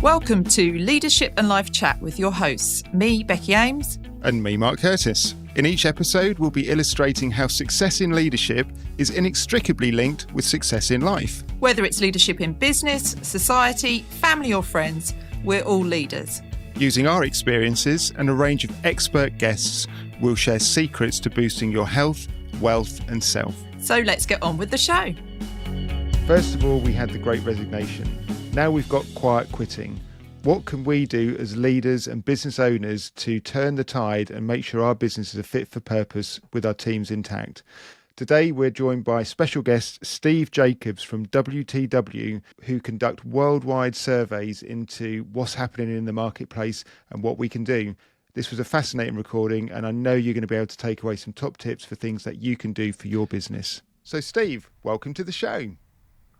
Welcome to Leadership and Life Chat with your hosts, me, Becky Ames. And me, Mark Curtis. In each episode, we'll be illustrating how success in leadership is inextricably linked with success in life. Whether it's leadership in business, society, family or friends, we're all leaders. Using our experiences and a range of expert guests, we'll share secrets to boosting your health, wealth and self. So let's get on with the show. First of all, we had the Great Resignation. Now we've got quiet quitting. What can we do as leaders and business owners to turn the tide and make sure our businesses are fit for purpose with our teams intact? Today, we're joined by special guest Steve Jacobs from WTW, who conduct worldwide surveys into what's happening in the marketplace and what we can do. This was a fascinating recording, and I know you're going to be able to take away some top tips for things that you can do for your business. So, Steve, welcome to the show.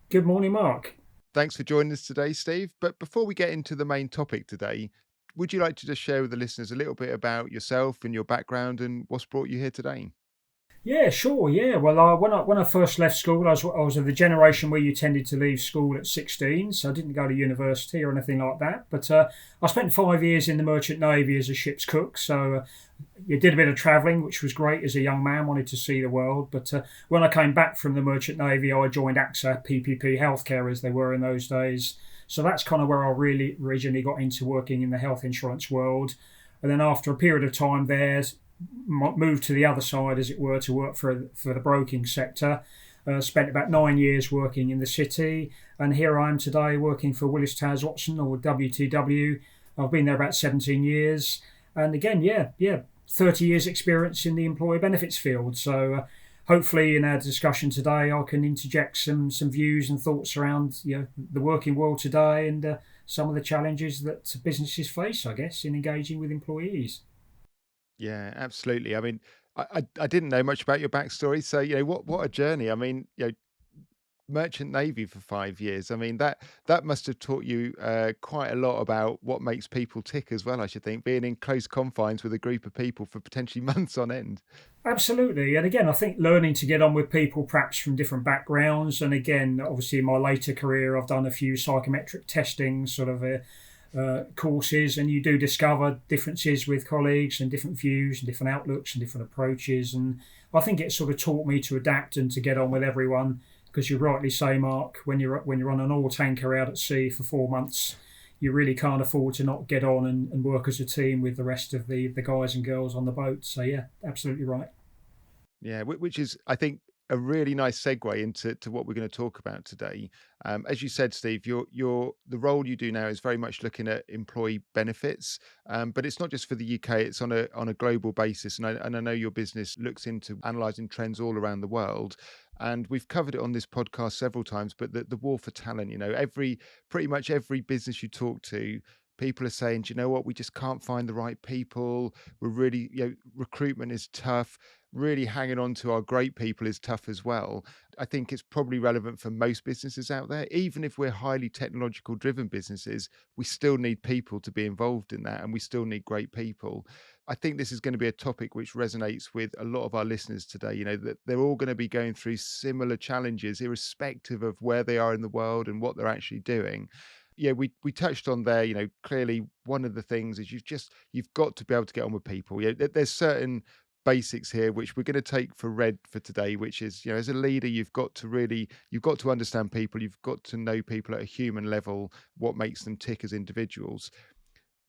Good morning, Mark. Thanks for joining us today, Steve. But before we get into the main topic today, would you like to just share with the listeners a little bit about yourself and your background and what's brought you here today? Yeah, sure. Yeah. Well, when I first left school, I was of the generation where you tended to leave school at 16, so I didn't go to university or anything like that. But I spent 5 years in the Merchant Navy as a ship's cook, so you did a bit of travelling, which was great as a young man, wanted to see the world. But when I came back from the Merchant Navy, I joined AXA, PPP Healthcare as they were in those days. So that's kind of where I really originally got into working in the health insurance world. And then after a period of time there, moved to the other side, as it were, to work for the broking sector. Spent about 9 years working in the city, and here I am today working for Willis Towers Watson, or WTW. I've been there about 17 years, and again, 30 years experience in the employee benefits field. So hopefully in our discussion today, I can interject some views and thoughts around the working world today and some of the challenges that businesses face, I guess, in engaging with employees. Yeah, absolutely. I mean, I didn't know much about your backstory, so what a journey. I mean, Merchant Navy for 5 years. I mean, that must have taught you quite a lot about what makes people tick as well. I should think, being in close confines with a group of people for potentially months on end. Absolutely, and again, I think learning to get on with people perhaps from different backgrounds, and again, obviously in my later career, I've done a few psychometric testing sort of courses, and you do discover differences with colleagues and different views and different outlooks and different approaches, and I think it sort of taught me to adapt and to get on with everyone, because you rightly say, Mark, when you're on an oil tanker out at sea for 4 months, you really can't afford to not get on and work as a team with the rest of the guys and girls on the boat. So yeah, absolutely right. Yeah, which is, I think, a really nice segue into what we're going to talk about today. As you said, Steve, the role you do now is very much looking at employee benefits, but it's not just for the UK; it's on a global basis. And I know your business looks into analysing trends all around the world. And we've covered it on this podcast several times. But the war for talent, pretty much every business you talk to, people are saying, do you know what? We just can't find the right people. We're really, recruitment is tough. Really hanging on to our great people is tough as well. I think it's probably relevant for most businesses out there. Even if we're highly technological driven businesses, we still need people to be involved in that, and we still need great people. I think this is going to be a topic which resonates with a lot of our listeners today, that they're all going to be going through similar challenges, irrespective of where they are in the world and what they're actually doing. Yeah, we touched on there, clearly one of the things is you've got to be able to get on with people. There's certain basics here which we're going to take for today, which is, as a leader, you've got to understand people, you've got to know people at a human level, what makes them tick as individuals.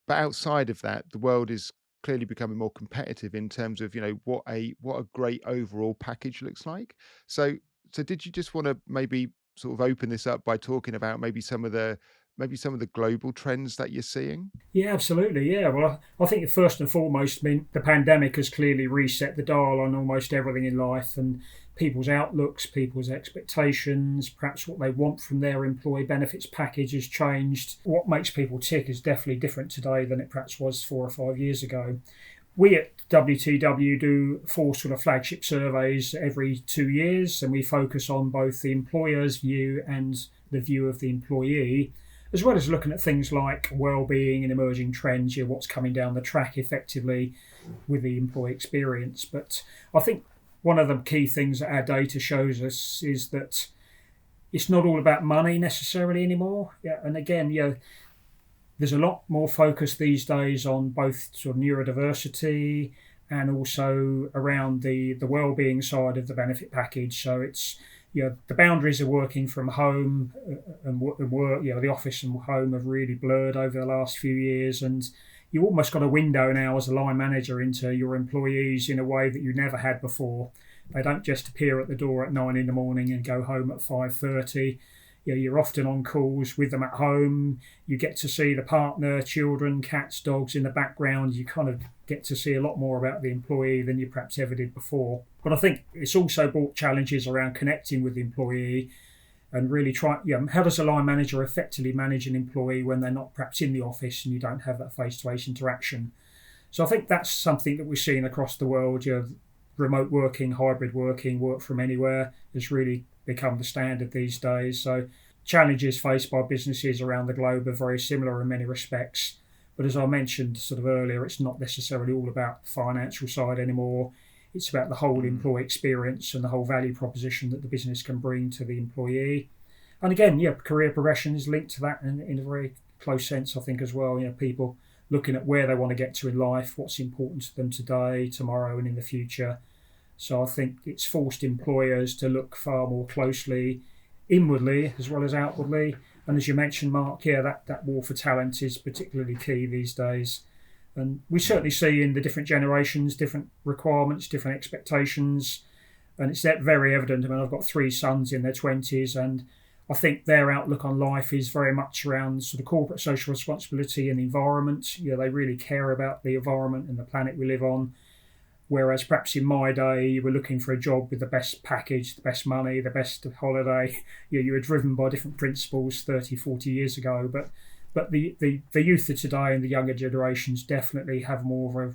But outside of that, the world is clearly becoming more competitive in terms of what a great overall package looks like. So did you just want to maybe sort of open this up by talking about maybe some of the global trends that you're seeing? Yeah, absolutely. Yeah. Well, I think first and foremost, the pandemic has clearly reset the dial on almost everything in life, and people's outlooks, people's expectations, perhaps what they want from their employee benefits package has changed. What makes people tick is definitely different today than it perhaps was 4 or 5 years ago. We at WTW do 4 sort of flagship surveys every 2 years, and we focus on both the employer's view and the view of the employee, as well as looking at things like well-being and emerging trends, what's coming down the track effectively with the employee experience. But I think one of the key things that our data shows us is that it's not all about money necessarily anymore. Yeah, and again, There's a lot more focus these days on both sort of neurodiversity and also around the well-being side of the benefit package. So it's, the boundaries of working from home and work, the office and home have really blurred over the last few years, and you almost got a window now as a line manager into your employees in a way that you never had before. They don't just appear at the door at 9 a.m. and go home at 5:30. You're often on calls with them at home. You get to see the partner, children, cats, dogs in the background. You kind of get to see a lot more about the employee than you perhaps ever did before. But I think it's also brought challenges around connecting with the employee and really how does a line manager effectively manage an employee when they're not perhaps in the office and you don't have that face-to-face interaction? So I think that's something that we're seeing across the world. Remote working, hybrid working, work from anywhere has really become the standard these days. So challenges faced by businesses around the globe are very similar in many respects. But as I mentioned sort of earlier, it's not necessarily all about the financial side anymore. It's about the whole employee experience and the whole value proposition that the business can bring to the employee. And again, career progression is linked to that in a very close sense, I think, as well. People looking at where they want to get to in life, what's important to them today, tomorrow, and in the future. So I think it's forced employers to look far more closely inwardly as well as outwardly. And as you mentioned, Mark, that war for talent is particularly key these days. And we certainly see in the different generations, different requirements, different expectations. And it's very evident. I mean, I've got 3 sons in their 20s, and I think their outlook on life is very much around sort of corporate social responsibility and the environment. They really care about the environment and the planet we live on. Whereas perhaps in my day, you were looking for a job with the best package, the best money, the best holiday. You were driven by different principles 30, 40 years ago. But the youth of today and the younger generations definitely have more of a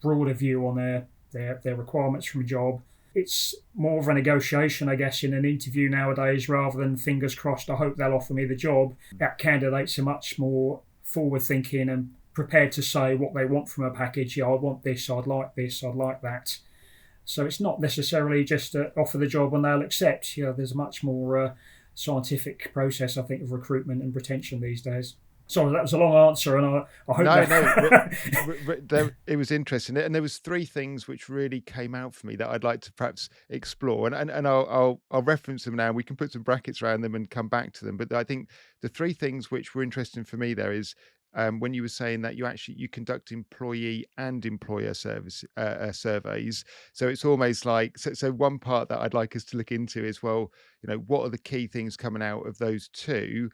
broader view on their requirements from a job. It's more of a negotiation, I guess, in an interview nowadays rather than fingers crossed, I hope they'll offer me the job. That candidates are much more forward thinking and prepared to say what they want from a package. I want this, I'd like that. So it's not necessarily just offer the job and they'll accept. There's a much more scientific process, I think, of recruitment and retention these days. Sorry, that was a long answer, and I hope it was interesting, and there was 3 things which really came out for me that I'd like to perhaps explore, and I'll reference them now. We can put some brackets around them and come back to them. But I think the 3 things which were interesting for me there is when you were saying that you conduct employee and employer surveys. So it's almost like so one part that I'd like us to look into is, well, what are the key things coming out of those 2?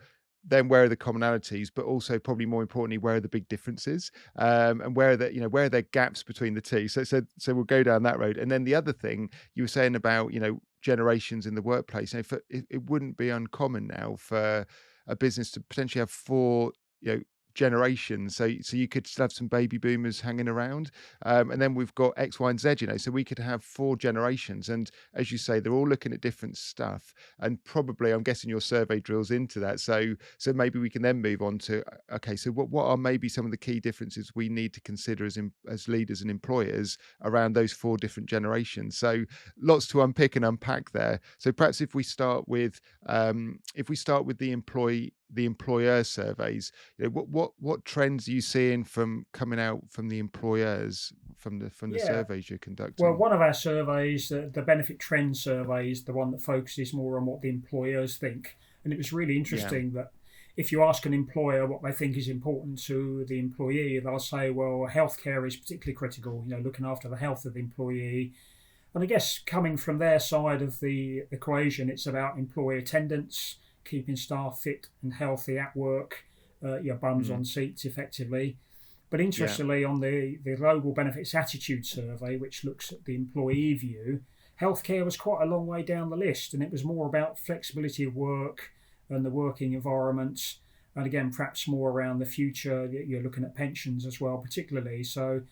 Then where are the commonalities, but also probably more importantly, where are the big differences, and where are there gaps between the 2? So we'll go down that road. And then the other thing you were saying about generations in the workplace. It wouldn't be uncommon now for a business to potentially have 4 generations. So you could still have some baby boomers hanging around, and then we've got X, Y, and Z. So we could have 4 generations, and as you say, they're all looking at different stuff. And probably, I'm guessing your survey drills into that. So maybe we can then move on to okay. So what are maybe some of the key differences we need to consider as leaders and employers around those 4 different generations? So lots to unpick and unpack there. So perhaps if we start with the employer surveys, what trends are you seeing coming out from the employers from the surveys you're conducting? Well, one of our surveys, the benefit trend survey, is the one that focuses more on what the employers think, and it was really interesting that if you ask an employer what they think is important to the employee, they'll say, well, healthcare is particularly critical, looking after the health of the employee. And I guess coming from their side of the equation, it's about employee attendance, keeping staff fit and healthy at work, bums on seats effectively. But interestingly, on the Global Benefits Attitude Survey, which looks at the employee view, healthcare was quite a long way down the list, and it was more about flexibility of work and the working environment, and again, perhaps more around the future. You're looking at pensions as well, particularly. So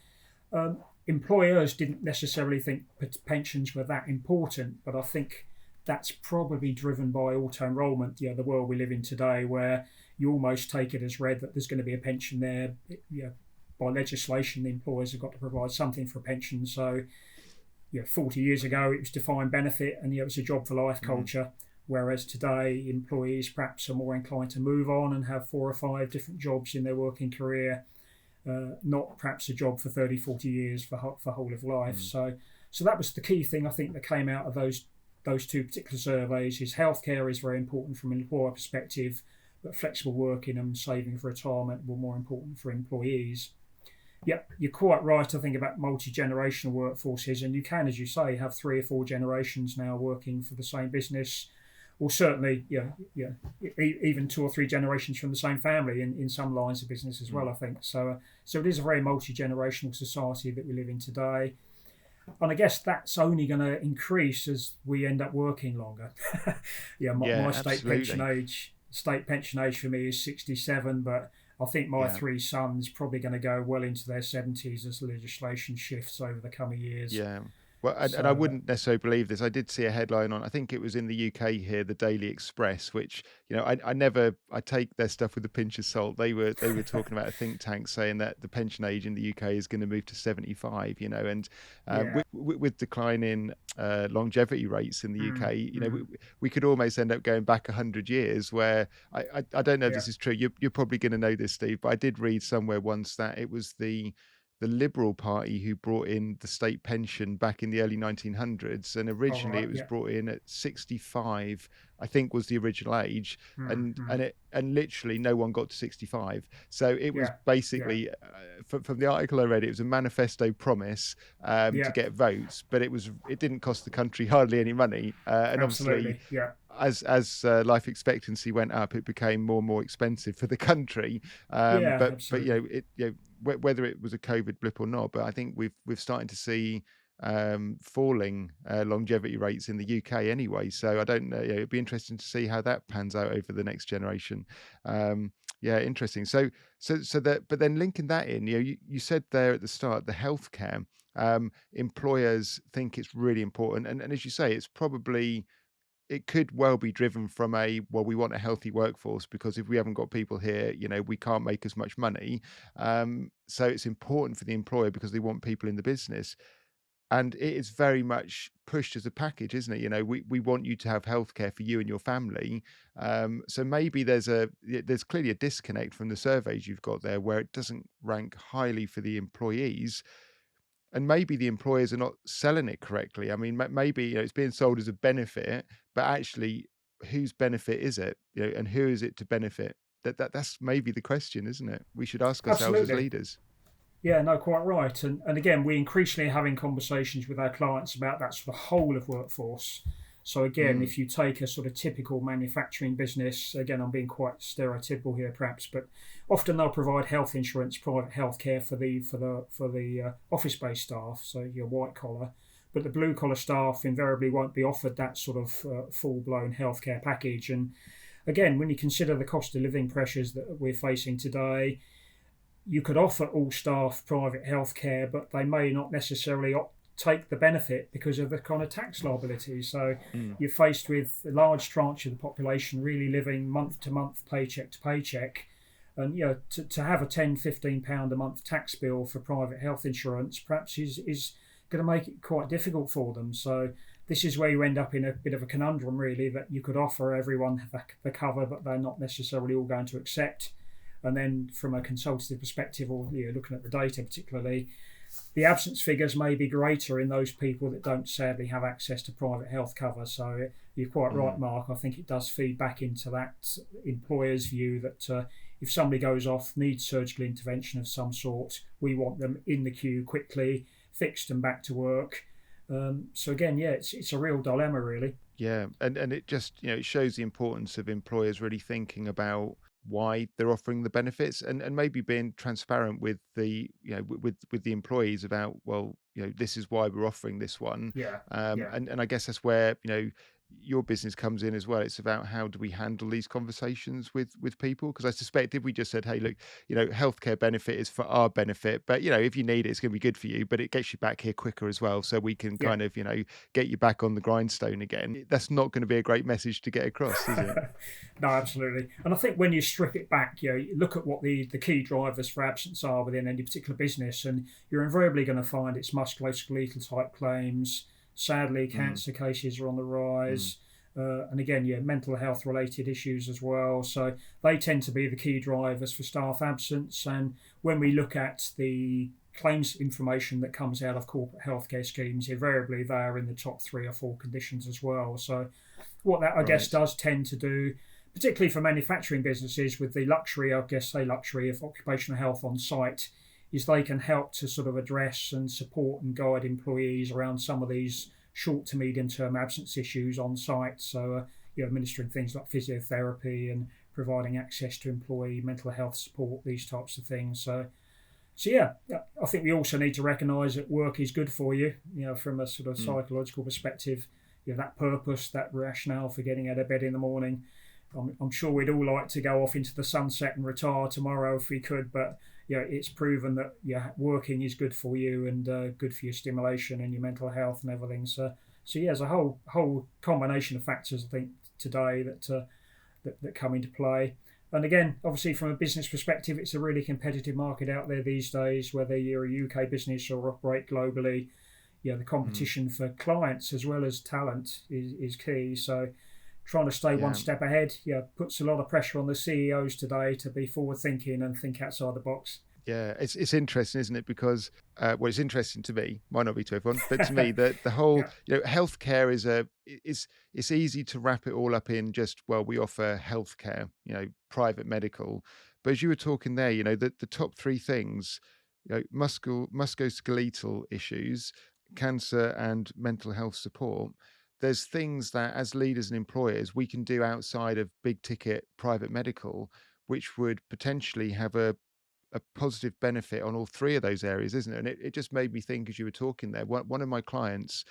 employers didn't necessarily think pensions were that important, but I think that's probably driven by auto-enrolment, the world we live in today, where you almost take it as read that there's going to be a pension there. By legislation, the employers have got to provide something for a pension. So 40 years ago, it was defined benefit, and it was a job for life culture. Whereas today, employees perhaps are more inclined to move on and have 4 or 5 different jobs in their working career, not perhaps a job for 30, 40 years for whole of life. So that was the key thing I think that came out of those two particular surveys. Is healthcare is very important from an employer perspective, but flexible working and saving for retirement were more important for employees. Yep, you're quite right, I think, about multi-generational workforces, and you can, as you say, have 3 or 4 generations now working for the same business, or certainly even 2 or 3 generations from the same family in some lines of business as well, I think. So it is a very multi-generational society that we live in today. And I guess that's only going to increase as we end up working longer. My state pension age for me is 67, but I think my 3 sons probably going to go well into their 70s as legislation shifts over the coming years. Yeah. Well, and I wouldn't necessarily believe this. I did see a headline on, I think it was in the UK here, the Daily Express, which, I take their stuff with a pinch of salt. They were talking about a think tank saying that the pension age in the UK is going to move to 75, and with declining longevity rates in the UK, we could almost end up going back 100 years where I don't know if this is true. You're probably going to know this, Steve, but I did read somewhere once that it was the Liberal Party who brought in the state pension back in the early 1900s, and originally it was brought in at 65, I think was the original age, and literally no one got to 65. So it was basically from the article I read, it was a manifesto promise to get votes, but it didn't cost the country hardly any money, and obviously as life expectancy went up, it became more and more expensive for the country. But whether it was a COVID blip or not, but I think we've started to see falling longevity rates in the UK anyway. So I don't know. It'd be interesting to see how that pans out over the next generation. Interesting. But then linking that in, you said there at the start, the healthcare, employers think it's really important, and as you say, it could well be driven from we want a healthy workforce, because if we haven't got people here, we can't make as much money. So it's important for the employer because they want people in the business. And it is very much pushed as a package, isn't it? We want you to have healthcare for you and your family. So maybe there's clearly a disconnect from the surveys you've got there where it doesn't rank highly for the employees. And maybe the employers are not selling it correctly. I mean, maybe it's being sold as a benefit, but actually, whose benefit is it? And who is it to benefit? That's maybe the question, isn't it? We should ask ourselves as leaders. Yeah, no, quite right. And again, we increasingly are having conversations with our clients about that sort of whole of workforce. So again, if you take a sort of typical manufacturing business, again, I'm being quite stereotypical here perhaps, but often they'll provide health insurance, private healthcare for the office-based staff, so your white collar. But the blue collar staff invariably won't be offered that sort of full-blown healthcare package. And again, when you consider the cost of living pressures that we're facing today, you could offer all staff private healthcare, but they may not necessarily take the benefit because of the kind of tax liability. So you're faced with a large tranche of the population really living month to month, paycheck to paycheck. And to have a £10-15 a month tax bill for private health insurance perhaps is going to make it quite difficult for them. So this is where you end up in a bit of a conundrum, really, that you could offer everyone the cover, but they're not necessarily all going to accept. And then from a consultative perspective, or looking at the data particularly, the absence figures may be greater in those people that don't sadly have access to private health cover. So you're quite right, Mark. I think it does feed back into that employer's view that if somebody goes off, needs surgical intervention of some sort, we want them in the queue quickly, fixed and back to work. So again, it's a real dilemma, really. Yeah, and it just it shows the importance of employers really thinking about why they're offering the benefits, and maybe being transparent with the with the employees about, this is why we're offering this one. And I guess that's where your business comes in as well. It's about how do we handle these conversations with people, because I suspect if we just said, hey, look, healthcare benefit is for our benefit, but if you need it, it's going to be good for you, but it gets you back here quicker as well, so we can kind of get you back on the grindstone again. That's not going to be a great message to get across, is it? No, absolutely. And I think when you strip it back, you look at what the key drivers for absence are within any particular business, and you're invariably going to find it's musculoskeletal type claims. Sadly, cancer cases are on the rise. And again, mental health related issues as well. So they tend to be the key drivers for staff absence. And when we look at the claims information that comes out of corporate healthcare schemes, invariably they are in the top 3 or 4 conditions as well. So what that, I guess, does tend to do, particularly for manufacturing businesses with the luxury, of occupational health on site, is they can help to sort of address and support and guide employees around some of these short to medium term absence issues on site. So, administering things like physiotherapy and providing access to employee mental health support, these types of things. So I think we also need to recognise that work is good for you, from a sort of psychological perspective. That purpose, that rationale for getting out of bed in the morning. I'm sure we'd all like to go off into the sunset and retire tomorrow if we could, but it's proven that working is good for you and good for your stimulation and your mental health and everything. So there's a whole combination of factors, I think, today that come into play. And again, obviously from a business perspective, it's a really competitive market out there these days, whether you're a UK business or operate globally. The competition for clients as well as talent is key. So trying to stay one step ahead, puts a lot of pressure on the CEOs today to be forward thinking and think outside the box. Yeah, it's interesting, isn't it? Because it's interesting to me, might not be to everyone, but to me, the whole healthcare it's easy to wrap it all up in just, well, we offer healthcare, private medical. But as you were talking there, the top 3 things, musculoskeletal issues, cancer, and mental health support. There's things that as leaders and employers we can do outside of big ticket private medical, which would potentially have a positive benefit on all 3 of those areas, isn't it? And it just made me think as you were talking there. One of my clients,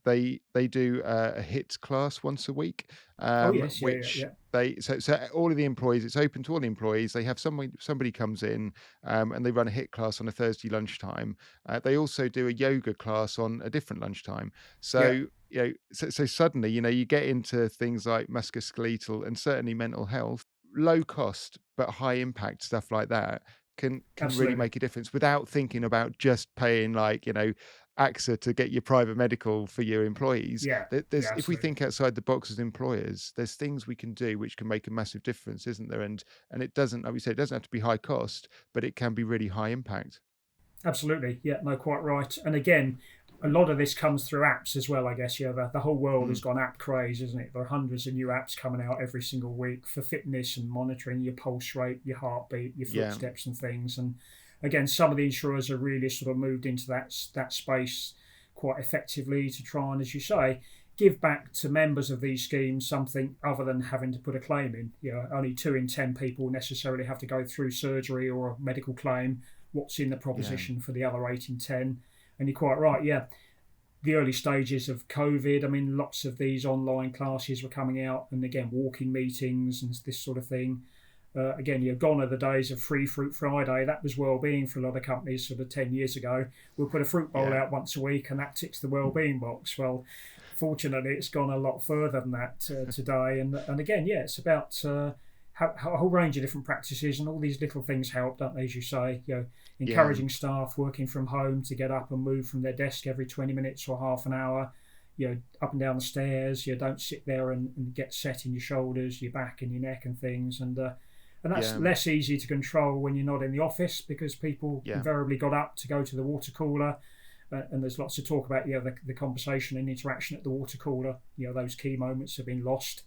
they do a HIT class once a week, which so all of the employees, it's open to all the employees. They have somebody comes in and they run a HIT class on a Thursday lunchtime. They also do a yoga class on a different lunchtime. So so suddenly you get into things like musculoskeletal and certainly mental health. Low cost but high impact stuff like that can really make a difference without thinking about just paying AXA to get your private medical for your employees. If we think outside the box as employers, there's things we can do which can make a massive difference, isn't there? And it doesn't, like we say, it doesn't have to be high cost, but it can be really high impact. Absolutely. Quite right. And again, a lot of this comes through apps as well, I guess. The whole world has gone app craze, isn't it? There are hundreds of new apps coming out every single week for fitness and monitoring your pulse rate, your heartbeat, your footsteps and things. And again, some of the insurers are really sort of moved into that space quite effectively to try and, as you say, give back to members of these schemes something other than having to put a claim in. Only 2 in 10 people necessarily have to go through surgery or a medical claim. What's in the proposition for the other 8 in 10? And you're quite right, the early stages of COVID, I mean, lots of these online classes were coming out, and again, walking meetings and this sort of thing. Again, gone are the days of Free Fruit Friday. That was well-being for a lot of companies sort of 10 years ago. We'll put a fruit bowl out once a week and that ticks the well-being box. Well, fortunately, it's gone a lot further than that today. And again, it's about a whole range of different practices, and all these little things help, don't they, as you say, encouraging staff working from home to get up and move from their desk every 20 minutes or half an hour, up and down the stairs, don't sit there and get set in your shoulders, your back and your neck and things. And that's less easy to control when you're not in the office, because people invariably got up to go to the water cooler. And there's lots of talk about the conversation and interaction at the water cooler. Those key moments have been lost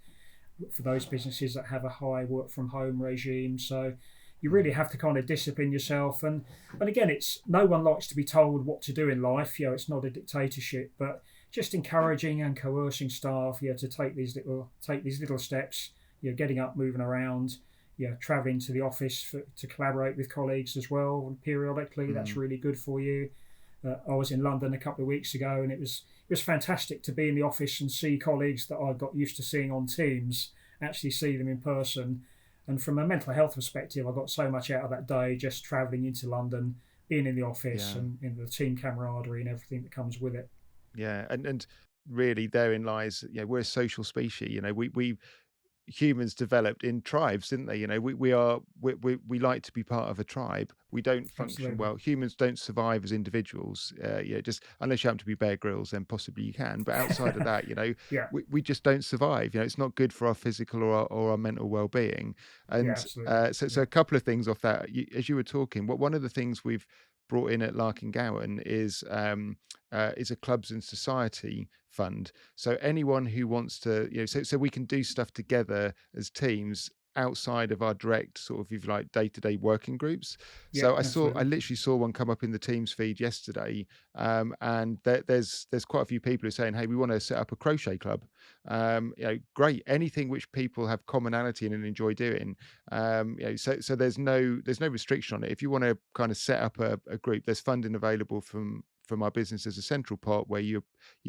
for those businesses that have a high work from home regime. So you really have to kind of discipline yourself. And again, it's no one likes to be told what to do in life. It's not a dictatorship, but just encouraging and coercing staff to take these little steps. Getting up, moving around. Traveling to the office to collaborate with colleagues as well periodically. That's really good for you. I was in London a couple of weeks ago, and it was fantastic to be in the office and see colleagues that I got used to seeing on Teams, actually see them in person. And from a mental health perspective, I got so much out of that day just travelling into London, being in the office and in the team camaraderie and everything that comes with it. Yeah, and really therein lies, we're a social species. humans developed in tribes, didn't they? You know, we like to be part of a tribe. We don't function Absolutely. well. Humans don't survive as individuals. Just unless you happen to be Bear Grylls, then possibly you can. But outside of that, Yeah. we just don't survive. It's not good for our physical or our mental well-being. Yeah. And Absolutely. so Yeah. a couple of things off that. As you were talking, one of the things we've brought in at Larkin Gowan is a clubs and society fund. So anyone who wants to, so we can do stuff together as teams outside of our direct sort of, if you like, day-to-day working groups. Yeah. So I Absolutely. literally saw one come up in the Teams feed yesterday, and there's quite a few people who are saying, hey, we want to set up a crochet club. Great, anything which people have commonality in and enjoy doing. So there's no restriction on it. If you want to kind of set up a group, there's funding available from our business as a central pot where you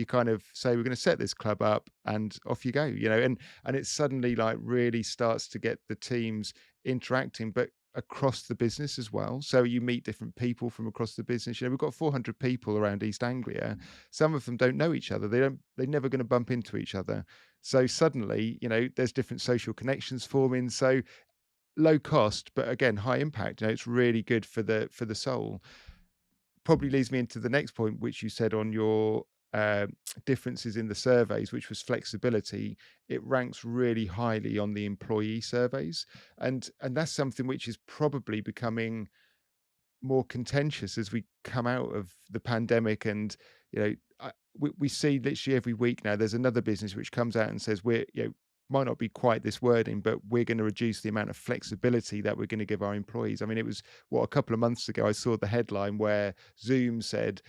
kind of say we're going to set this club up and off you go, and it suddenly like really starts to get the teams interacting, but across the business as well. So you meet different people from across the business. We've got 400 people around East Anglia. Some of them don't know each other. They're never going to bump into each other. So suddenly, there's different social connections forming. So low cost, but again, high impact. It's really good for the soul. Probably leads me into the next point, which you said on your uh, differences in the surveys, which was flexibility. It ranks really highly on the employee surveys, and that's something which is probably becoming more contentious as we come out of the pandemic. And we see literally every week now there's another business which comes out and says we're might not be quite this wording, but we're going to reduce the amount of flexibility that we're going to give our employees. I mean, it was a couple of months ago I saw the headline where Zoom said,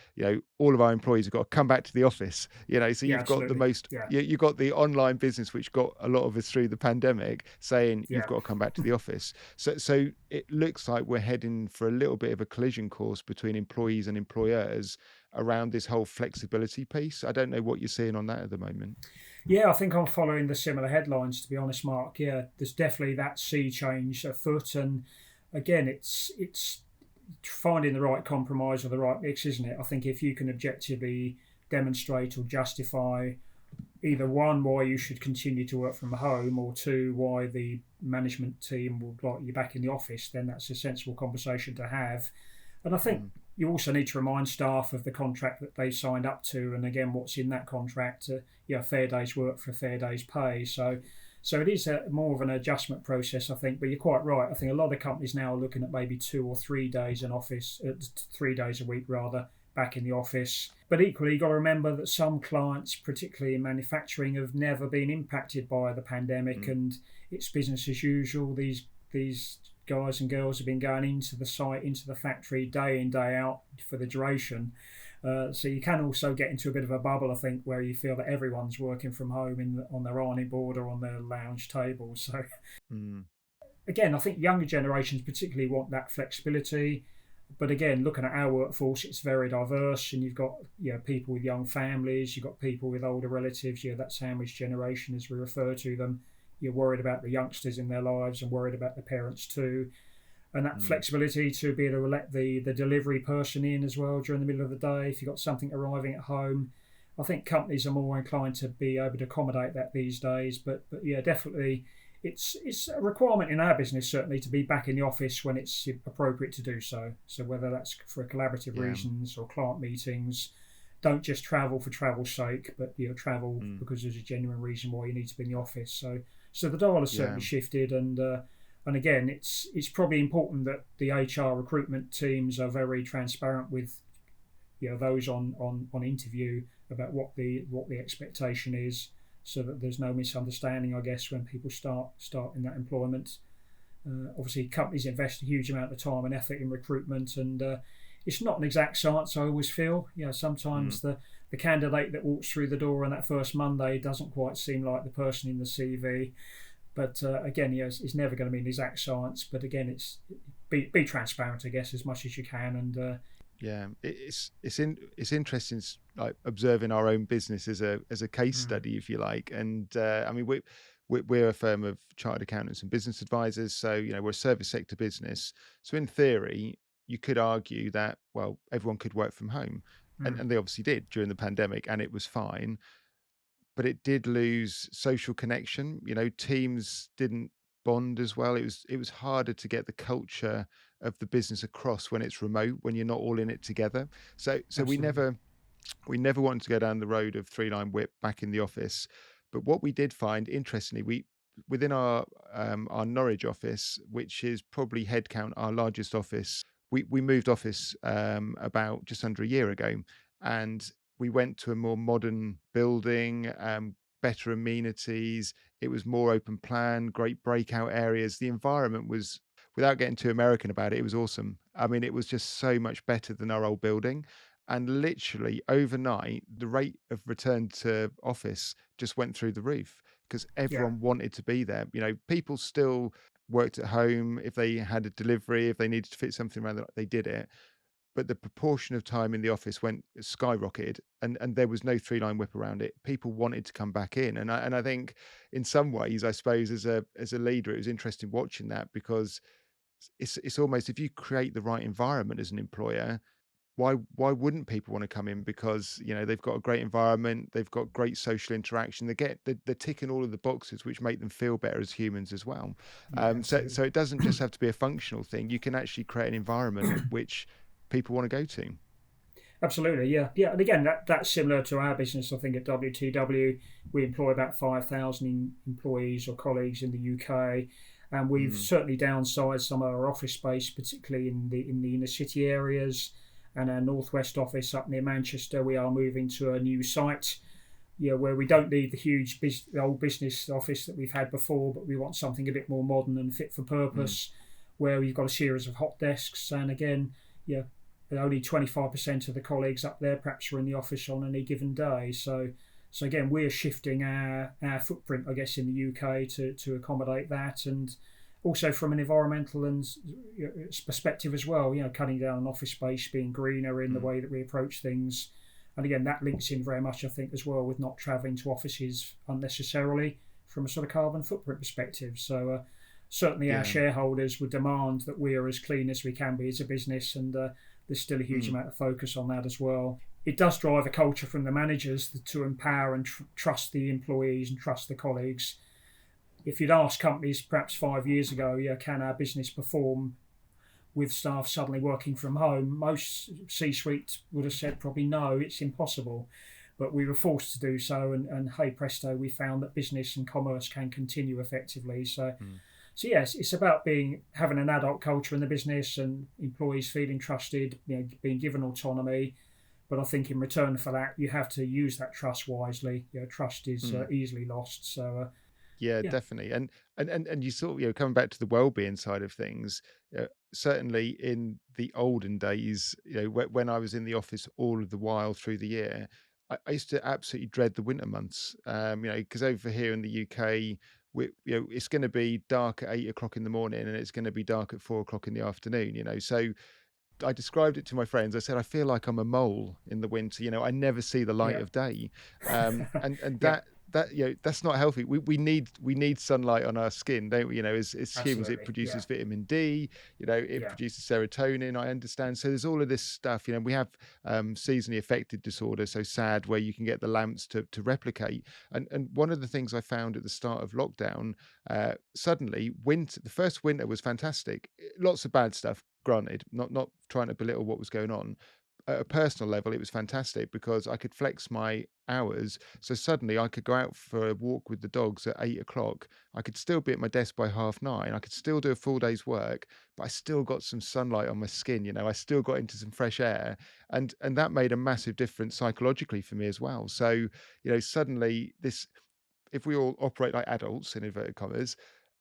all of our employees have got to come back to the office. So Yeah. you've got the Absolutely. most, Yeah. you've got the online business which got a lot of us through the pandemic saying you've Yeah. got to come back to the office. So it looks like we're heading for a little bit of a collision course between employees and employers around this whole flexibility piece. I don't know what you're seeing on that at the moment. Yeah, I think I'm following the similar headlines, to be honest, Mark. Yeah, there's definitely that sea change afoot, and again, it's finding the right compromise or the right mix, isn't it? I think if you can objectively demonstrate or justify either one, why you should continue to work from home, or two, why the management team would like you back in the office, then that's a sensible conversation to have. And I think Mm, you also need to remind staff of the contract that they signed up to, and again, what's in that contract. Fair day's work for a fair day's pay. So it is more of an adjustment process, I think. But you're quite right. I think a lot of companies now are looking at maybe 2 or 3 days in office, 3 days a week rather, back in the office. But equally, you've got to remember that some clients, particularly in manufacturing, have never been impacted by the pandemic, mm, and it's business as usual. These guys and girls have been going into the site, into the factory, day in, day out for the duration. So you can also get into a bit of a bubble, I think, where you feel that everyone's working from home on their ironing board or on their lounge table. So mm, again, I think younger generations particularly want that flexibility. But again, looking at our workforce, it's very diverse, and you've got people with young families, you've got people with older relatives, that sandwich generation as we refer to them. You're worried about the youngsters in their lives and worried about the parents too, and that mm. flexibility to be able to let the delivery person in as well during the middle of the day if you've got something arriving at home. I think companies are more inclined to be able to accommodate that these days. But yeah, definitely, it's a requirement in our business certainly to be back in the office when it's appropriate to do so. So whether that's for collaborative Yeah. reasons or client meetings, don't just travel for travel's sake, but travel Mm, because there's a genuine reason why you need to be in the office. So the dial has yeah. certainly shifted, and again, it's probably important that the HR recruitment teams are very transparent with those on interview about what the expectation is, so that there's no misunderstanding, I guess, when people start in that employment. Obviously, companies invest a huge amount of time and effort in recruitment, and it's not an exact science. I always feel, Mm, sometimes the candidate that walks through the door on that first Monday doesn't quite seem like the person in the CV. But again, it's never going to be an exact science. But again, it's be transparent, I guess, as much as you can. And yeah. It's interesting, like observing our own business as a case mm, study, if you like. And I mean, we're a firm of chartered accountants and business advisors, so we're a service sector business. So in theory, you could argue that, well, everyone could work from home, and mm, they obviously did during the pandemic, and it was fine. but it did lose social connection. Teams didn't bond as well. It was harder to get the culture of the business across when it's remote, when you're not all in it together. So we Absolutely. never wanted to go down the road of three-line whip back in the office. But what we did find, interestingly, we within our Norwich office, which is probably headcount our largest office, we moved office about just under a year ago, and we went to a more modern building, better amenities. It was more open plan, great breakout areas. The environment was, without getting too American about it, it was awesome. I mean, it was just so much better than our old building. And literally overnight, the rate of return to office just went through the roof because Yeah. everyone wanted to be there. People still worked at home. If they had a delivery, if they needed to fit something around, they did it. But the proportion of time in the office went skyrocketed, and there was no three-line whip around it. People wanted to come back in, and I think in some ways, I suppose as a leader, it was interesting watching that, because it's almost, if you create the right environment as an employer, why wouldn't people want to come in? Because they've got a great environment, they've got great social interaction, they're ticking all of the boxes which make them feel better as humans as well. Yeah, So absolutely. it doesn't just have to be a functional thing. You can actually create an environment which people want to go to. Absolutely, yeah, yeah. And again, that's similar to our business. I think at WTW, we employ about 5,000 employees or colleagues in the UK, and we've Mm, certainly downsized some of our office space, particularly in the inner city areas. And our northwest office up near Manchester, we are moving to a new site. Where we don't need the huge old business office that we've had before, but we want something a bit more modern and fit for mm, purpose, where we've got a series of hot desks. And again, yeah, only 25% of the colleagues up there perhaps are in the office on any given day. So again, we're shifting our footprint, I guess, in the UK to accommodate that, and also from an environmental and perspective as well. Cutting down on office space, being greener in the mm, way that we approach things, and again, that links in very much, I think, as well with not travelling to offices unnecessarily from a sort of carbon footprint perspective. So certainly our yeah. shareholders would demand that we are as clean as we can be as a business, and there's still a huge Mm, amount of focus on that as well. It does drive a culture from the managers to empower and trust the employees and trust the colleagues. If you'd asked companies perhaps 5 years ago, can our business perform with staff suddenly working from home, most C-suite would have said probably no, it's impossible. But we were forced to do so, and hey presto, we found that business and commerce can continue effectively. mm, So yes, it's about having an adult culture in the business and employees feeling trusted, being given autonomy. But I think in return for that, you have to use that trust wisely. Trust is mm. easily lost. So Yeah, yeah, definitely. And you sort of, coming back to the well-being side of things, certainly in the olden days, when I was in the office all of the while through the year, I used to absolutely dread the winter months. Because over here in the UK, it's going to be dark at 8 o'clock in the morning, and it's going to be dark at 4 o'clock in the afternoon. So I described it to my friends. I said, I feel like I'm a mole in the winter. I never see the light yeah, of day, and yeah, that's not healthy. We need sunlight on our skin, don't we? As humans, it absolutely, yeah, produces vitamin D. It yeah, produces serotonin. I understand. So there's all of this stuff. We have seasonally affected disorder, so SAD, where you can get the lamps to replicate. And one of the things I found at the start of lockdown, suddenly the first winter was fantastic. Lots of bad stuff, granted, not trying to belittle what was going on. At a personal level, it was fantastic because I could flex my hours. So suddenly I could go out for a walk with the dogs at 8 o'clock. I could still be at my desk by 9:30. I could still do a full day's work, but I still got some sunlight on my skin. I still got into some fresh air, and that made a massive difference psychologically for me as well. So, suddenly this, if we all operate like adults in inverted commas,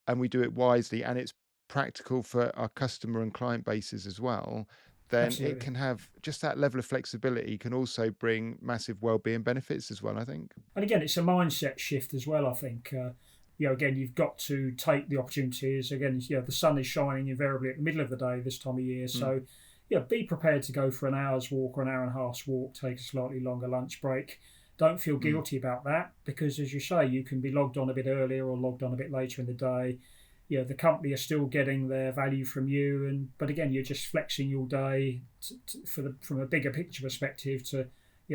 and we do it wisely, and it's practical for our customer and client bases as well, then it absolutely. can have just that level of flexibility, can also bring massive well-being benefits as well, I think. And again, it's a mindset shift as well. I think. Again, you've got to take the opportunities. Again, the sun is shining invariably at the middle of the day this time of year. Mm, So, be prepared to go for an hour's walk or an hour and a half's walk, take a slightly longer lunch break. Don't feel mm, guilty about that, because, as you say, you can be logged on a bit earlier or logged on a bit later in the day. The company are still getting their value from you, but again, you're just flexing your day from a bigger picture perspective to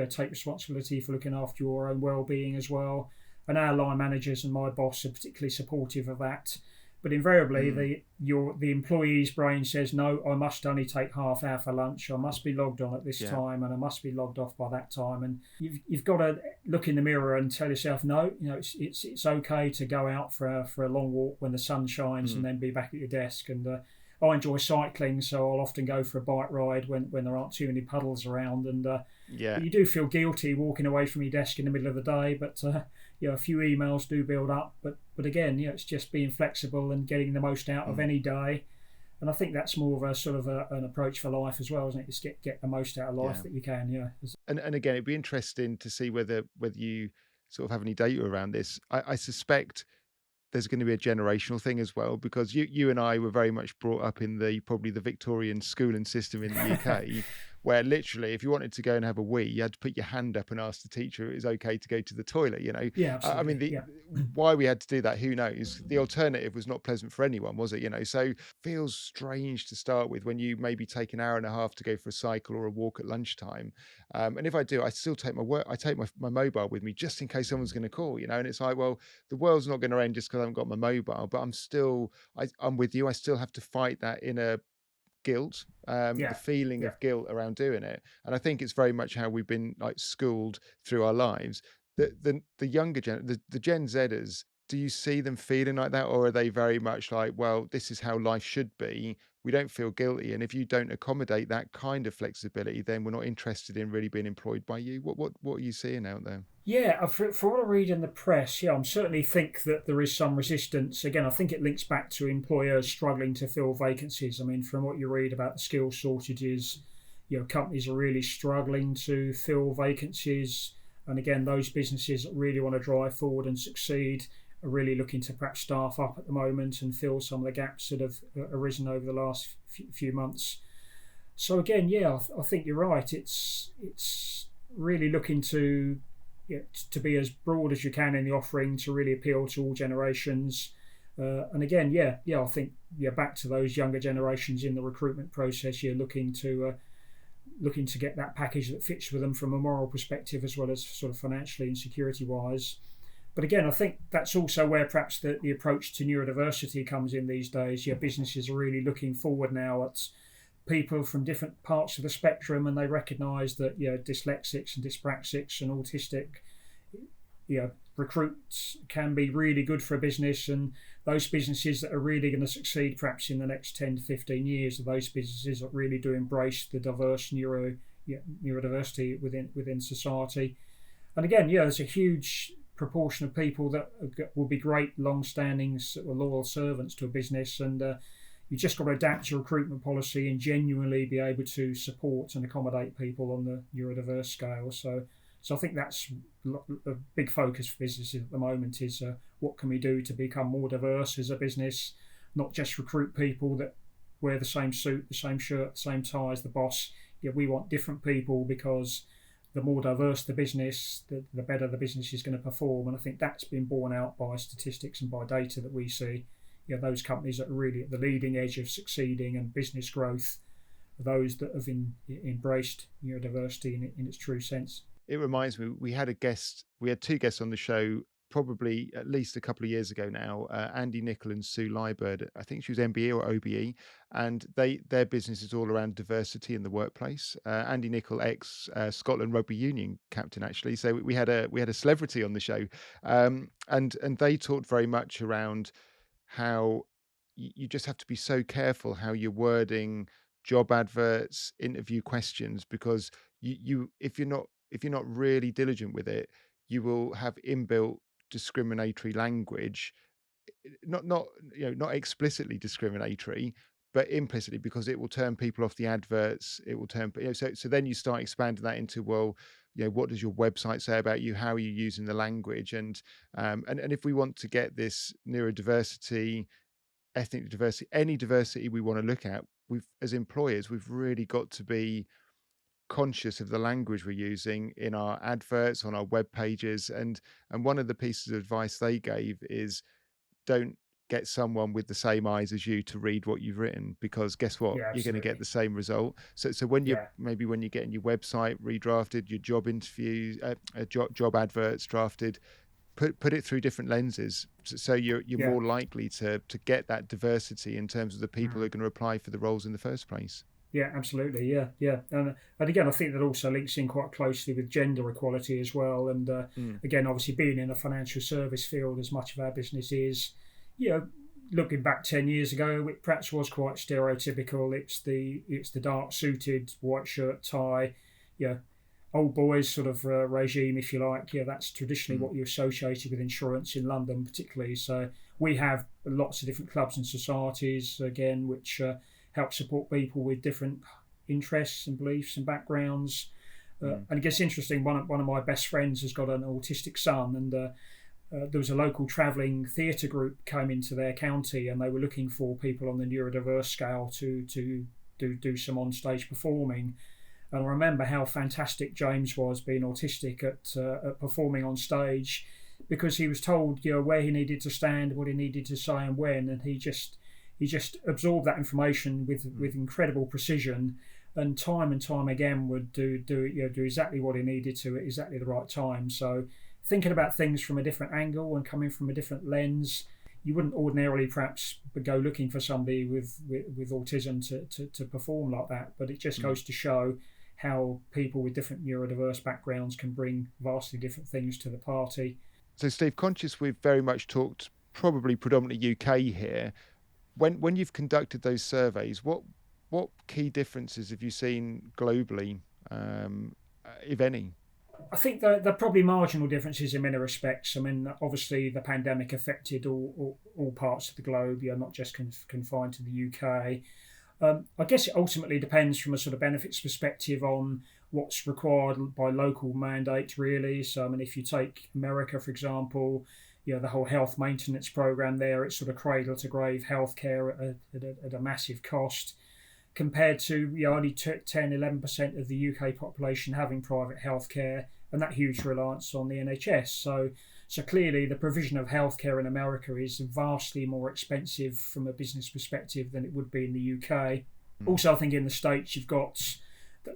take responsibility for looking after your own well-being as well. And our line managers and my boss are particularly supportive of that. But invariably, the employee's brain says, no, I must only take half hour for lunch. I must be logged on at this time, and I must be logged off by that time. And you've got to look in the mirror and tell yourself, no, it's okay to go out for a long walk when the sun shines, and then be back at your desk. And I enjoy cycling, so I'll often go for a bike ride when there aren't too many puddles around. And but you do feel guilty walking away from your desk in the middle of the day, but a few emails do build up. But again, it's just being flexible and getting the most out of any day. And I think that's more of a sort of an approach for life as well, isn't it? Just get the most out of life that you can. And again, it'd be interesting to see whether you sort of have any data around this. I suspect there's going to be a generational thing as well, because you and I were very much brought up in probably the Victorian schooling system in the UK, where literally if you wanted to go and have a wee, you had to put your hand up and ask the teacher it was okay to go to the toilet. Yeah, absolutely. I mean, why we had to do that, who knows? The alternative was not pleasant for anyone, was it? So feels strange to start with when you maybe take an hour and a half to go for a cycle or a walk at lunchtime. And if I do, I still take my mobile with me just in case someone's going to call. And it's like, well, the world's not going to end just because I haven't got my mobile, but I'm with you. I still have to fight that inner guilt, the feeling of guilt around doing it. And I think it's very much how we've been like schooled through our lives. The younger the Gen Zers, do you see them feeling like that, or are they very much like, well, this is how life should be? We don't feel guilty, and if you don't accommodate that kind of flexibility, then we're not interested in really being employed by you. What are you seeing out there? Yeah, for what I read in the press, I certainly think that there is some resistance. Again, I think it links back to employers struggling to fill vacancies. I mean, from what you read about the skill shortages, companies are really struggling to fill vacancies. And again, those businesses that really want to drive forward and succeed are really looking to perhaps staff up at the moment and fill some of the gaps that have arisen over the last few months. So again, I think you're right. It's really looking to be as broad as you can in the offering to really appeal to all generations. And again, I think back to those younger generations in the recruitment process, you're looking to get that package that fits with them from a moral perspective as well as sort of financially and security wise. But again, I think that's also where perhaps the approach to neurodiversity comes in these days. Businesses are really looking forward now at people from different parts of the spectrum, and they recognise that dyslexics and dyspraxics and autistic recruits can be really good for a business, and those businesses that are really going to succeed perhaps in the next 10 to 15 years are those businesses that really do embrace the diverse neurodiversity within society. And again, there's a huge proportion of people that will be great long-standing loyal servants to a business, and you just got to adapt your recruitment policy and genuinely be able to support and accommodate people on the neurodiverse scale. So I think that's a big focus for businesses at the moment is what can we do to become more diverse as a business, not just recruit people that wear the same suit, the same shirt, the same tie as the boss. We want different people, because the more diverse the business, the better the business is going to perform. And I think that's been borne out by statistics and by data that we see. Those companies that are really at the leading edge of succeeding and business growth are those that have embraced neurodiversity in its true sense. It reminds me, we had two guests on the show probably at least a couple of years ago now, Andy Nicol and Sue Liebird. I think she was MBE or OBE, and their business is all around diversity in the workplace. Andy Nicol, ex Scotland Rugby Union captain, actually. So we had a celebrity on the show, and they talked very much around how you just have to be so careful how you're wording job adverts, interview questions, because if you're not really diligent with it, you will have inbuilt discriminatory language, not explicitly discriminatory, but implicitly, because it will turn people off the adverts. It will turn so then you start expanding that into, well, what does your website say about you? How are you using the language? And if we want to get this neurodiversity, ethnic diversity, any diversity we want to look at, as employers, we've really got to be conscious of the language we're using in our adverts, on our web pages. And one of the pieces of advice they gave is don't get someone with the same eyes as you to read what you've written, because guess what? Yeah, You're going to get absolutely. the same result. So when you're Yeah. maybe when you're getting your website redrafted, your job interviews, job adverts drafted, put it through different lenses, so you're Yeah. more likely to get that diversity in terms of the people who Mm. are going to apply for the roles in the first place. Yeah, absolutely. Yeah, yeah. And again, I think that also links in quite closely with gender equality as well. And Mm, again, obviously, being in a financial service field, as much of our business is, you know, looking back 10 years ago, it perhaps was quite stereotypical. It's the dark suited, white shirt, tie, you know, old boys sort of regime, if you like. Yeah, that's traditionally mm, what you associated with insurance in London, particularly. So we have lots of different clubs and societies, again, which help support people with different interests and beliefs and backgrounds. mm, And it gets interesting. One of my best friends has got an autistic son, and there was a local travelling theatre group came into their county, and they were looking for people on the neurodiverse scale to do some on stage performing. And I remember how fantastic James was, being autistic, at performing on stage, because he was told, where he needed to stand, what he needed to say, and when, and he just absorbed that information with incredible precision, and time again would do exactly what he needed to at exactly the right time. So thinking about things from a different angle and coming from a different lens. You wouldn't ordinarily perhaps go looking for somebody with autism to perform like that, but it just mm. goes to show how people with different neurodiverse backgrounds can bring vastly different things to the party. So Steve, conscious we've very much talked probably predominantly UK here. When you've conducted those surveys, what key differences have you seen globally, if any? I think there are probably marginal differences in many respects. I mean, obviously, the pandemic affected all parts of the globe, not just confined to the UK. I guess it ultimately depends from a sort of benefits perspective on what's required by local mandates, really. So, I mean, if you take America, for example, the whole health maintenance program there, it's sort of cradle to grave healthcare at a massive cost, compared to only 10-11% of the UK population having private healthcare, and that huge reliance on the NHS. So clearly, the provision of healthcare in America is vastly more expensive from a business perspective than it would be in the UK. Mm. Also, I think in the States,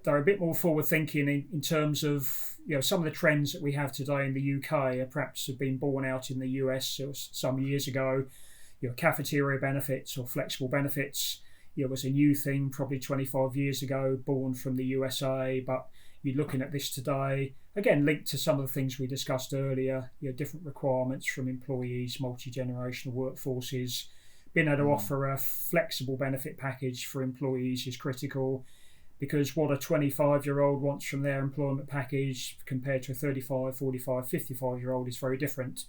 they're a bit more forward thinking in terms of some of the trends that we have today in the UK are perhaps have been born out in the US some years ago. Cafeteria benefits or flexible benefits was a new thing probably 25 years ago, born from the USA, but you're looking at this today, again, linked to some of the things we discussed earlier, different requirements from employees, multi-generational workforces. Being able to offer a flexible benefit package for employees is critical, because what a 25-year-old wants from their employment package compared to a 35, 45, 55-year-old is very different.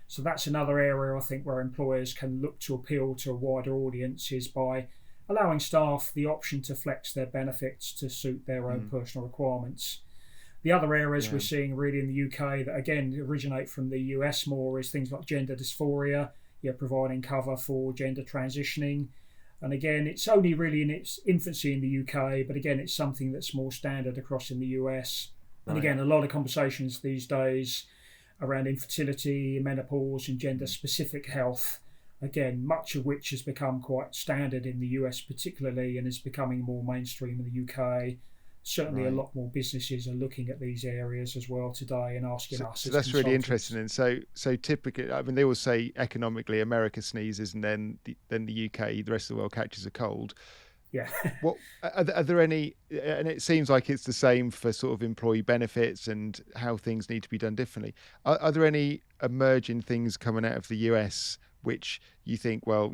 So that's another area I think where employers can look to appeal to a wider audience, is by allowing staff the option to flex their benefits to suit their own personal requirements. The other areas we're seeing really in the UK that again originate from the US more is things like gender dysphoria, providing cover for gender transitioning. And again, it's only really in its infancy in the UK, but again, it's something that's more standard across in the US. And again, a lot of conversations these days around infertility, menopause, and gender-specific health. Again, much of which has become quite standard in the US particularly, and is becoming more mainstream in the UK. Certainly a lot more businesses are looking at these areas as well today and asking us. So that's really interesting. And so typically, I mean, they always say economically America sneezes and then the UK, the rest of the world catches a cold. Yeah. What are there any, and it seems like it's the same for sort of employee benefits and how things need to be done differently. Are there any emerging things coming out of the US which you think, well,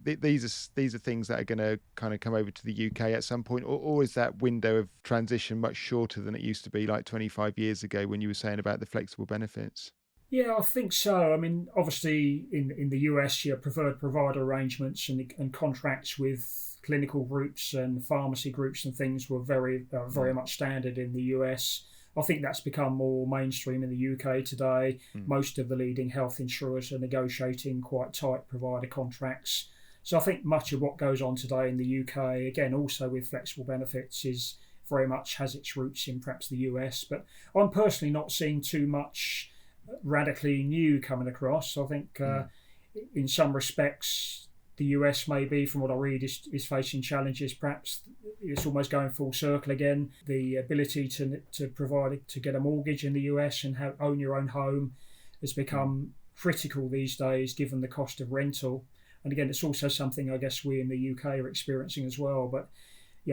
these are things that are going to kind of come over to the UK at some point, or is that window of transition much shorter than it used to be like 25 years ago when you were saying about the flexible benefits? Yeah, I think so. I mean, obviously in the US, your preferred provider arrangements and contracts with clinical groups and pharmacy groups and things were very much standard in the US. I think that's become more mainstream in the UK today. Most of the leading health insurers are negotiating quite tight provider contracts. So I think much of what goes on today in the UK, again, also with flexible benefits, is very much has its roots in perhaps the US. But I'm personally not seeing too much radically new coming across. I think in some respects, the US maybe, from what I read, is facing challenges. Perhaps it's almost going full circle again. The ability to provide, to get a mortgage in the US and own your own home has become critical these days, given the cost of rental. And again, it's also something I guess we in the UK are experiencing as well. But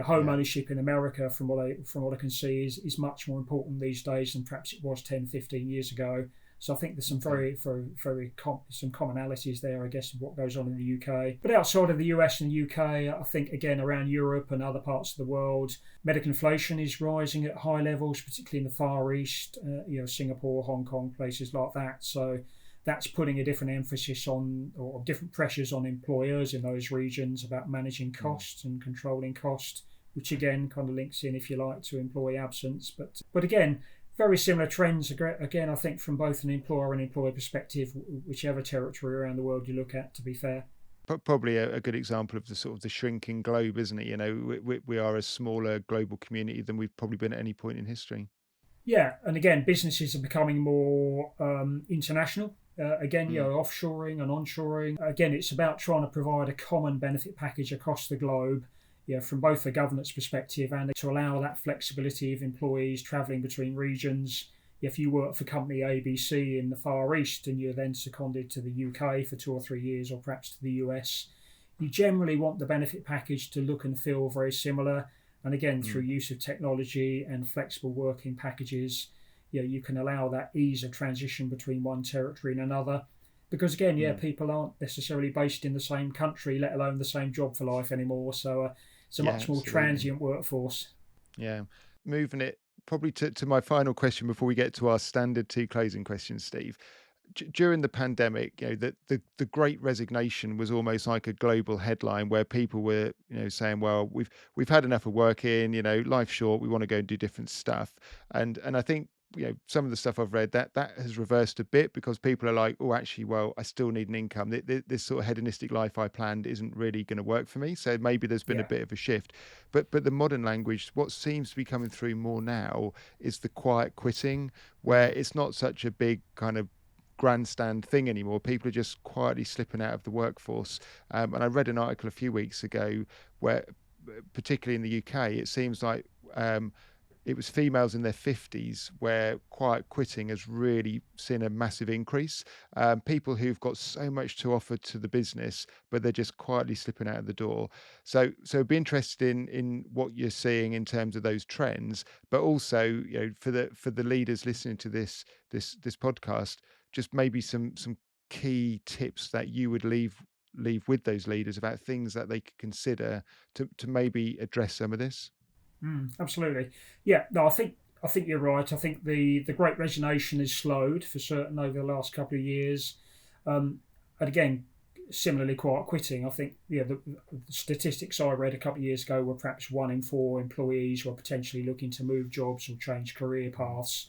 home ownership in America, from what I can see, is much more important these days than perhaps it was 10, 15 years ago. So I think there's some some commonalities there, I guess, of what goes on in the UK. But outside of the US and UK, I think, again, around Europe and other parts of the world, medical inflation is rising at high levels, particularly in the Far East, Singapore, Hong Kong, places like that. So that's putting a different emphasis on, or different pressures on employers in those regions about managing costs and controlling cost, which again kind of links in, if you like, to employee absence. But again, very similar trends, again, I think, from both an employer and employee perspective, whichever territory around the world you look at, to be fair. Probably a good example of the sort of the shrinking globe, isn't it? We are a smaller global community than we've probably been at any point in history. Yeah, and again, businesses are becoming more international. Offshoring and onshoring. Again, it's about trying to provide a common benefit package across the globe, from both the governance perspective and to allow that flexibility of employees travelling between regions. If you work for company ABC in the Far East and you're then seconded to the UK for 2 or 3 years, or perhaps to the US, you generally want the benefit package to look and feel very similar. And again, through use of technology and flexible working packages, you can allow that ease of transition between one territory and another. Because again, people aren't necessarily based in the same country, let alone the same job for life anymore. So it's a much more transient workforce. Yeah. Moving it probably to my final question before we get to our standard 2 closing questions, Steve. During the pandemic, the Great Resignation was almost like a global headline where people were, saying, well, we've had enough of working, life's short, we want to go and do different stuff. And I think, some of the stuff I've read that has reversed a bit, because people are like, oh, actually, well, I still need an income. This sort of hedonistic life I planned isn't really going to work for me. So maybe there's been a bit of a shift. But the modern language, what seems to be coming through more now is the quiet quitting, where it's not such a big kind of grandstand thing anymore. People are just quietly slipping out of the workforce. And I read an article a few weeks ago where, particularly in the UK, it seems like it was females in their 50s where quiet quitting has really seen a massive increase. People who've got so much to offer to the business, but they're just quietly slipping out of the door. So be interested in what you're seeing in terms of those trends, but also, for the leaders listening to this podcast, just maybe some key tips that you would leave with those leaders about things that they could consider to maybe address some of this. Absolutely. Yeah, no, I think you're right. I think the Great Resignation has slowed for certain over the last couple of years. And again, similarly, quiet quitting. I think the statistics I read a couple of years ago were perhaps 1 in 4 employees were potentially looking to move jobs or change career paths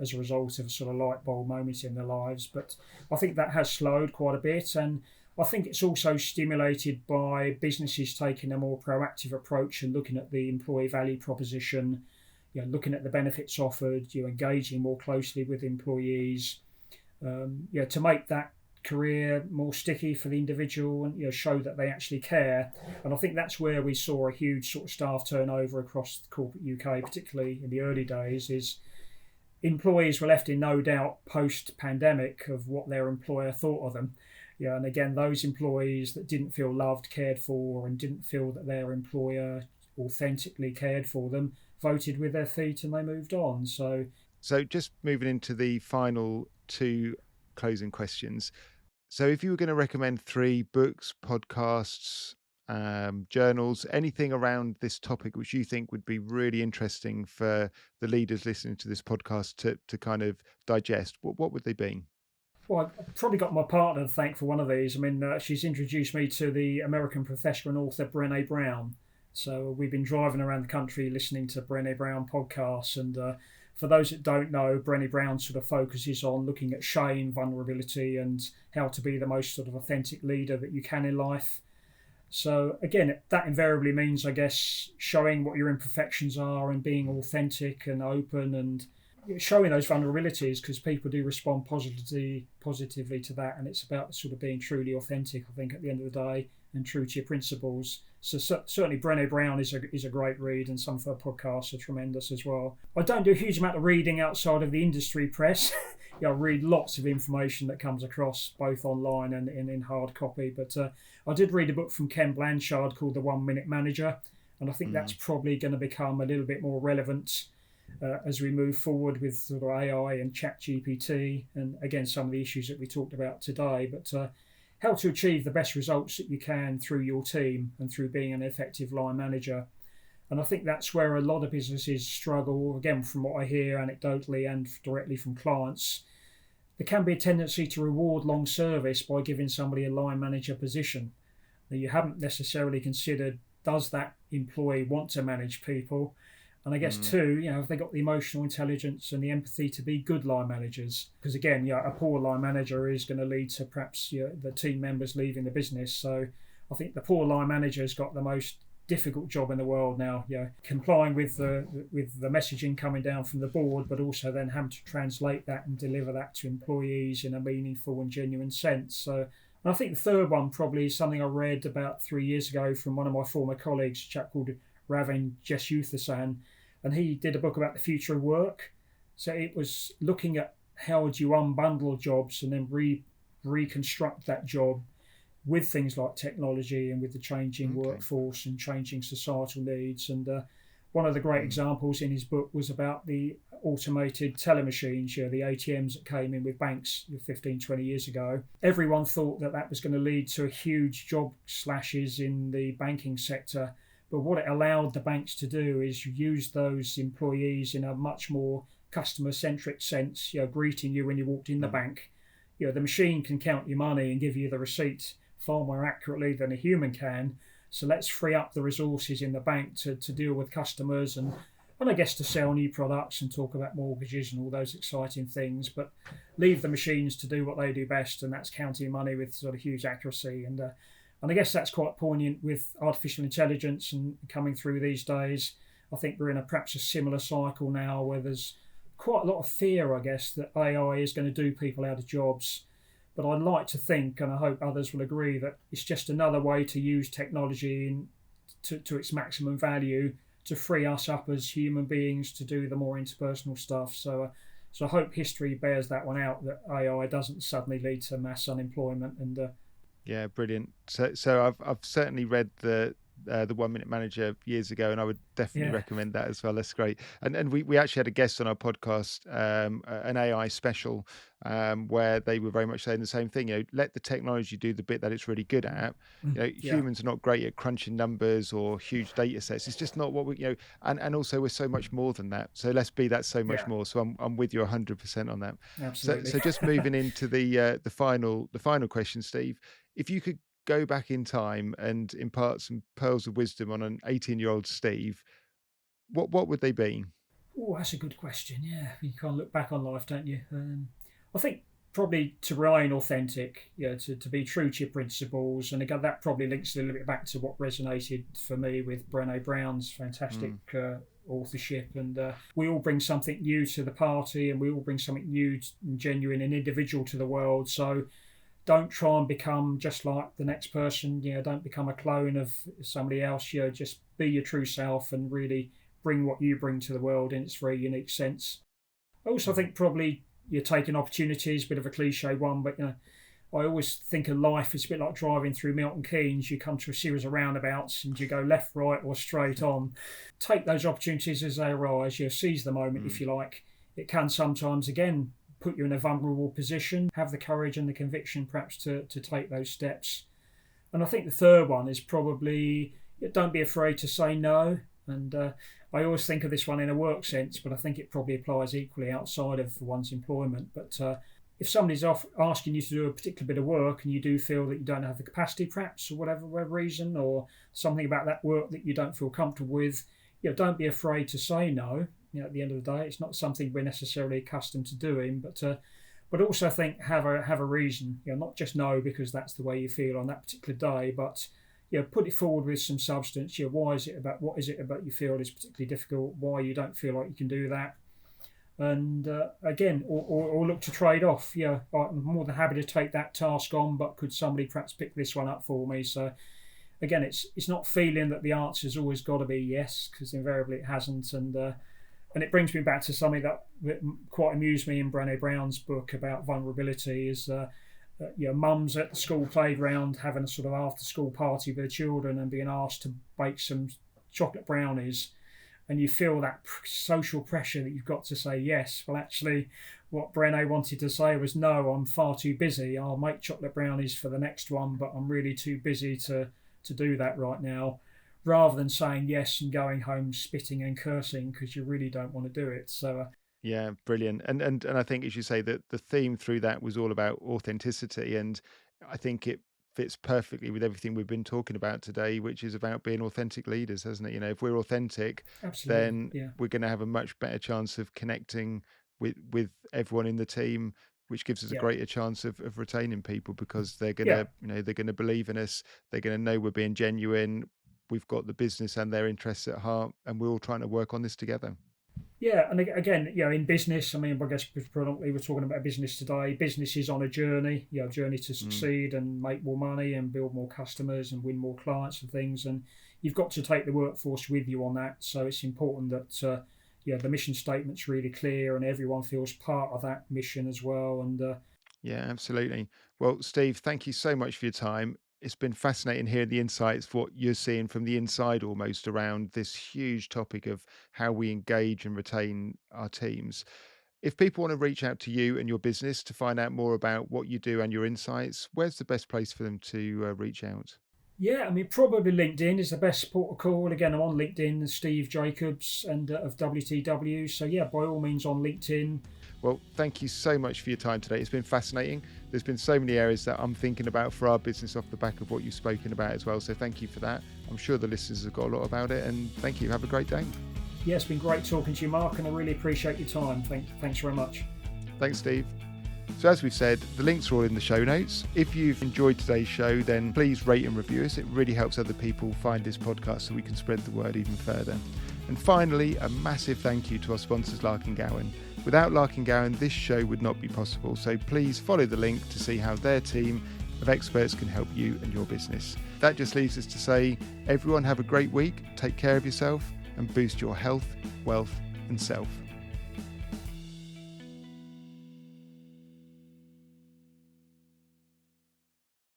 as a result of a sort of light bulb moment in their lives. But I think that has slowed quite a bit, and I think it's also stimulated by businesses taking a more proactive approach and looking at the employee value proposition, looking at the benefits offered, engaging more closely with employees, to make that career more sticky for the individual and show that they actually care. And I think that's where we saw a huge sort of staff turnover across the corporate UK, particularly in the early days, is employees were left in no doubt post-pandemic of what their employer thought of them. And again, those employees that didn't feel loved, cared for, and didn't feel that their employer authentically cared for them voted with their feet and they moved on. So just moving into the final 2 closing questions. So if you were going to recommend 3 books, podcasts, journals, anything around this topic which you think would be really interesting for the leaders listening to this podcast to kind of digest, what would they be? Well, I've probably got my partner to thank for one of these. I mean, she's introduced me to the American professor and author Brené Brown. So we've been driving around the country listening to Brené Brown podcasts. And for those that don't know, Brené Brown sort of focuses on looking at shame, vulnerability, and how to be the most sort of authentic leader that you can in life. So again, that invariably means, I guess, showing what your imperfections are and being authentic and open and showing those vulnerabilities, because people do respond positively to that, and it's about sort of being truly authentic, I think, at the end of the day, and true to your principles. So certainly Brené Brown is a great read, and some of her podcasts are tremendous as well. I don't do a huge amount of reading outside of the industry press. I read lots of information that comes across both online and in hard copy, but I did read a book from Ken Blanchard called The 1 Minute Manager, and I think that's probably going to become a little bit more relevant as we move forward with sort of AI and ChatGPT, and again some of the issues that we talked about today, but how to achieve the best results that you can through your team and through being an effective line manager. And I think that's where a lot of businesses struggle, again, from what I hear anecdotally and directly from clients. There can be a tendency to reward long service by giving somebody a line manager position. Now, you haven't necessarily considered, does that employee want to manage people? And I guess too, have they got the emotional intelligence and the empathy to be good line managers? Because again, a poor line manager is going to lead to perhaps the team members leaving the business. So I think the poor line manager has got the most difficult job in the world now, complying with the messaging coming down from the board, but also then having to translate that and deliver that to employees in a meaningful and genuine sense. So, and I think the third one probably is something I read about 3 years ago from one of my former colleagues, a chap called Ravin Jesuthasan, and he did a book about the future of work. So it was looking at how do you unbundle jobs and then reconstruct that job with things like technology and with the changing workforce and changing societal needs. And one of the great examples in his book was about the automated teller machines, the ATMs that came in with banks 15, 20 years ago. Everyone thought that was going to lead to huge job slashes in the banking sector. But what it allowed the banks to do is use those employees in a much more customer-centric sense, greeting you when you walked in the bank. The machine can count your money and give you the receipt far more accurately than a human can. So let's free up the resources in the bank to deal with customers and I guess to sell new products and talk about mortgages and all those exciting things, but leave the machines to do what they do best, and that's counting money with sort of huge accuracy. And I guess that's quite poignant with artificial intelligence and coming through these days. I think we're in perhaps a similar cycle now where there's quite a lot of fear, I guess, that AI is going to do people out of jobs. But I'd like to think, and I hope others will agree, that it's just another way to use technology to its maximum value to free us up as human beings to do the more interpersonal stuff. So I hope history bears that one out, that AI doesn't suddenly lead to mass unemployment. And yeah, brilliant. So I've certainly read the 1 Minute Manager years ago, and I would definitely recommend that as well. That's great. And we actually had a guest on our podcast, an AI special, where they were very much saying the same thing. Let the technology do the bit that it's really good at. Humans are not great at crunching numbers or huge data sets. It's just not what we and also we're so much more than that. So let's be that so much more. So I'm with you 100% on that. Absolutely. So just moving into the final question, Steve. If you could go back in time and impart some pearls of wisdom on an 18-year-old Steve, what would they be? Oh, that's a good question. Yeah, you can't look back on life, don't you? I think probably to remain authentic, to be true to your principles, and again that probably links a little bit back to what resonated for me with Brené Brown's fantastic authorship. And we all bring something new to the party, and we all bring something new and genuine and individual to the world. So don't try and become just like the next person. Don't become a clone of somebody else. Just be your true self and really bring what you bring to the world in its very unique sense. I also think probably you're taking opportunities, bit of a cliche one, but I always think of life as a bit like driving through Milton Keynes. You come to a series of roundabouts and you go left, right, or straight on. Take those opportunities as they arise. Seize the moment if you like. It can sometimes, again, put you in a vulnerable position. Have the courage and the conviction perhaps to take those steps. And I think the third one is probably don't be afraid to say no. And I always think of this one in a work sense, but I think it probably applies equally outside of one's employment. But if somebody's asking you to do a particular bit of work and you do feel that you don't have the capacity perhaps for whatever reason, or something about that work that you don't feel comfortable with, don't be afraid to say no. At the end of the day, it's not something we're necessarily accustomed to doing, but also think have a reason. Not just no because that's the way you feel on that particular day, but put it forward with some substance. What is it about you feel is particularly difficult? Why you don't feel like you can do that? And again, or look to trade off. Yeah, I'm more than happy to take that task on, but could somebody perhaps pick this one up for me? So again, it's not feeling that the answer's always got to be yes, because invariably it hasn't. And it brings me back to something that quite amused me in Brené Brown's book about vulnerability is mums at the school playground having a sort of after school party with their children and being asked to bake some chocolate brownies, and you feel that social pressure that you've got to say yes. Well, actually, what Brené wanted to say was, no, I'm far too busy. I'll make chocolate brownies for the next one, but I'm really too busy to do that right now, rather than saying yes and going home spitting and cursing because you really don't want to do it. So yeah, brilliant. And I think, as you say, that the theme through that was all about authenticity, and I think it fits perfectly with everything we've been talking about today, which is about being authentic leaders, hasn't it? If we're authentic, absolutely, then yeah, we're going to have a much better chance of connecting with everyone in the team, which gives us a yeah, greater chance of retaining people, because they're going yeah. to, they're going to believe in us. They're going to know we're being genuine. We've got the business and their interests at heart, and we're all trying to work on this together. Yeah, and again, in business, I mean, I guess predominantly we're talking about business today. Business is on a journey, journey to succeed and make more money and build more customers and win more clients and things. And you've got to take the workforce with you on that. So it's important that the mission statement's really clear and everyone feels part of that mission as well. And Yeah, absolutely. Well, Steve, thank you so much for your time. It's been fascinating hearing the insights, what you're seeing from the inside almost around this huge topic of how we engage and retain our teams. If people want to reach out to you and your business to find out more about what you do and your insights, where's the best place for them to reach out? yeah, I mean, probably LinkedIn is the best port of call. Again, I'm on LinkedIn, Steve Jacobs, and of WTW. So yeah, by all means on LinkedIn. Well, thank you so much for your time today. It's been fascinating. There's been so many areas that I'm thinking about for our business off the back of what you've spoken about as well. So thank you for that. I'm sure the listeners have got a lot about it, and thank you. Have a great day. Yeah, it's been great talking to you, Mark, and I really appreciate your time. Thanks very much. Thanks, Steve. So as we've said, the links are all in the show notes. If you've enjoyed today's show, then please rate and review us. It really helps other people find this podcast so we can spread the word even further. And finally, a massive thank you to our sponsors, Larkin Gowan. Without Larkin Gowan, this show would not be possible. So please follow the link to see how their team of experts can help you and your business. That just leaves us to say, everyone have a great week, take care of yourself, and boost your health, wealth, and self.